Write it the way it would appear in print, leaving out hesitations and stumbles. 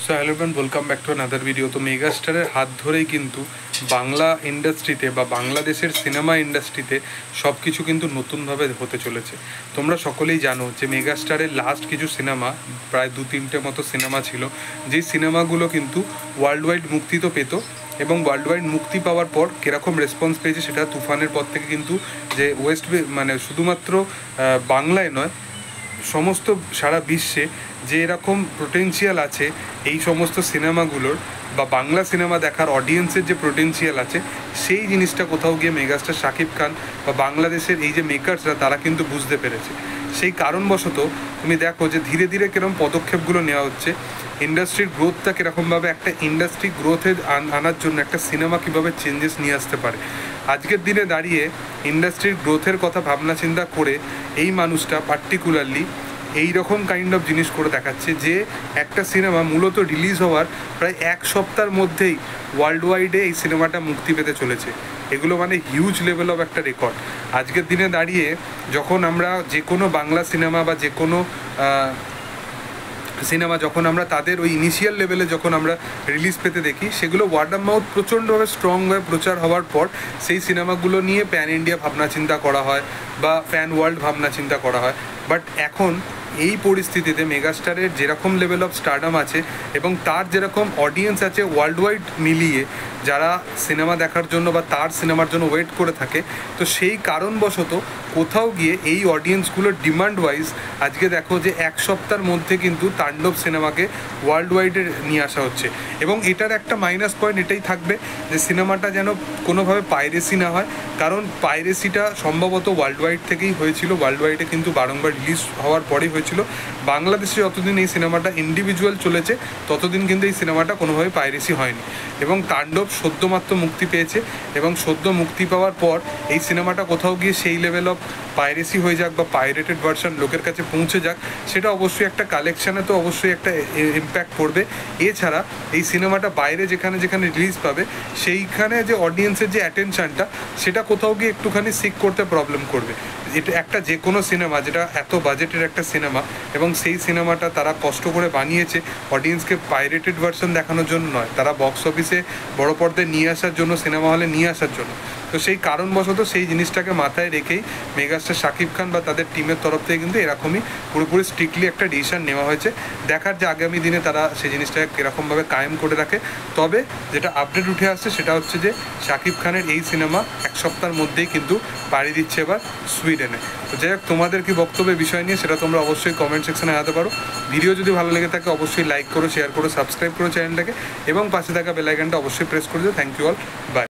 So hello friend, welcome back to another video. তো মেগাস্টারের হাত ধরেই কিন্তু বাংলা ইন্ডাস্ট্রিতে বা বাংলাদেশের সিনেমা ইন্ডাস্ট্রিতে সব কিছু কিন্তু নতুনভাবে হতে চলেছে। তোমরা সকলেই জানো যে মেগাস্টারের লাস্ট কিছু সিনেমা, প্রায় 2-3টে মতো সিনেমা ছিল, যেই সিনেমাগুলো কিন্তু ওয়ার্ল্ড ওয়াইড মুক্তি তো পেত, এবং ওয়ার্ল্ড ওয়াইড মুক্তি পাওয়ার পর কীরকম রেসপন্স পেয়েছে সেটা তুফানের পর থেকে কিন্তু যে মানে শুধুমাত্র বাংলায় নয়, সমস্ত সারা বিশ্বে যে এরকম পোটেনশিয়াল আছে এই সমস্ত সিনেমাগুলোর, বা বাংলা সিনেমা দেখার অডিয়েন্সের যে পোটেনশিয়াল আছে, সেই জিনিসটা কোথাও গিয়ে মেগাস্টার শাকিব খান বা বাংলাদেশের এই যে মেকার্সরা তারা কিন্তু বুঝতে পেরেছে। সেই কারণবশত তুমি দেখো যে ধীরে ধীরে কীরকম পদক্ষেপগুলো নেওয়া হচ্ছে, ইন্ডাস্ট্রির গ্রোথটা কীরকমভাবে একটা ইন্ডাস্ট্রি গ্রোথে আনার জন্য একটা সিনেমা কীভাবে চেঞ্জেস নিয়ে আসতে পারে। আজকের দিনে দাঁড়িয়ে ইন্ডাস্ট্রির গ্রোথের কথা ভাবনা চিন্তা করে এই মানুষটা পার্টিকুলারলি এই রকম কাইন্ড অফ জিনিস করে দেখাচ্ছে যে একটা সিনেমা মূলত রিলিজ হওয়ার প্রায় 1 সপ্তাহের মধ্যেই ওয়ার্ল্ড ওয়াইডে এই সিনেমাটা মুক্তি পেতে চলেছে। এগুলো মানে হিউজ লেভেল অফ একটা রেকর্ড। আজকের দিনে দাঁড়িয়ে যখন আমরা যে কোনো বাংলা সিনেমা বা যে কোনো সিনেমা যখন আমরা তাদের ওই ইনিশিয়াল লেভেলে যখন আমরা রিলিজ পেতে দেখি, সেগুলো ওয়ার্ড অফ মাউথ প্রচণ্ডভাবে স্ট্রংভাবে প্রচার হওয়ার পর সেই সিনেমাগুলো নিয়ে প্যান ইন্ডিয়া ভাবনা চিন্তা করা হয় বা প্যান ওয়ার্ল্ড ভাবনা চিন্তা করা হয়। বাট এখন এই পরিস্থিতিতে মেগাস্টারের যেরকম লেভেল অফ স্টারডাম আছে এবং তার যেরকম অডিয়েন্স আছে ওয়ার্ল্ড ওয়াইড মিলিয়ে, যারা সিনেমা দেখার জন্য বা তার সিনেমার জন্য ওয়েট করে থাকে, তো সেই কারণবশত কোথাও গিয়ে এই অডিয়েন্সগুলোর ডিমান্ড ওয়াইজ আজকে দেখো যে 1 সপ্তাহের মধ্যে কিন্তু তাণ্ডব সিনেমাকে ওয়ার্ল্ড ওয়াইডে নিয়ে আসা হচ্ছে। এবং এটার একটা মাইনাস পয়েন্ট এটাই থাকবে যে সিনেমাটা যেন কোনোভাবে পাইরেসি না হয়, কারণ পাইরেসিটা সম্ভবত ওয়ার্ল্ড ওয়াইড থেকেই হয়েছিল। ওয়ার্ল্ড ওয়াইডে কিন্তু বারংবার রিলিজ হওয়ার পরেই হয়েছিল। বাংলাদেশে যতদিন এই সিনেমাটা ইন্ডিভিজুয়াল চলেছে ততদিন কিন্তু এই সিনেমাটা কোনোভাবে পাইরেসি হয়নি। এবং তাণ্ডব সদ্যমাত্র মুক্তি পেয়েছে, এবং সদ্য মুক্তি পাওয়ার পর এই সিনেমাটা কোথাও গিয়ে সেই লেভেল অফ পাইরেসি হয়ে যাক বা পাইরেটেড ভার্সন লোকের কাছে পৌঁছে যাক, সেটা অবশ্যই একটা কালেকশানে তো অবশ্যই একটা ইম্প্যাক্ট পড়বে। এছাড়া এই সিনেমাটা বাইরে যেখানে যেখানে রিলিজ পাবে সেইখানে যে অডিয়েন্সের যে অ্যাটেনশানটা, সেটা কোথাও গিয়ে একটুখানি সিক করতে প্রবলেম করবে। এটা একটা যে কোনো সিনেমা, যেটা এত বাজেটের একটা সিনেমা, এবং সেই সিনেমাটা তারা কষ্ট করে বানিয়েছে অডিয়েন্সকে পাইরেটেড ভার্সন দেখানোর জন্য নয়, তারা বক্স অফিসে বড় পর্দায় নিয়ে আসার জন্য, সিনেমা হলে নিয়ে আসার জন্য। তো সেই কারণবশত সেই জিনিসটাকে মাথায় রেখেই মেগাস্টার শাকিব খান বা তাদের টিমের তরফ থেকে কিন্তু এরকমই পুরোপুরি স্ট্রিক্টলি একটা ডিসিশন নেওয়া হয়েছে। দেখার যে আগামী দিনে তারা সেই জিনিসটাকে কীরকমভাবে কায়েম করে রাখে। তবে যেটা আপডেট উঠে আসছে সেটা হচ্ছে যে শাকিব খানের এই সিনেমা 1 সপ্তাহের মধ্যেই কিন্তু পাড়ি দিচ্ছে এবার সুইডেনে। তো যাই হোক, তোমাদের কি বক্তব্যের বিষয় নিয়ে সেটা তোমরা অবশ্যই কমেন্ট সেকশনে জানাতে পারো। ভিডিও যদি ভালো লেগে থাকে অবশ্যই লাইক করো, শেয়ার করো, সাবস্ক্রাইব করো চ্যানেলটাকে, এবং পাশে থাকা বেল আইকনটা অবশ্যই প্রেস করে দিও। Thank you all, by.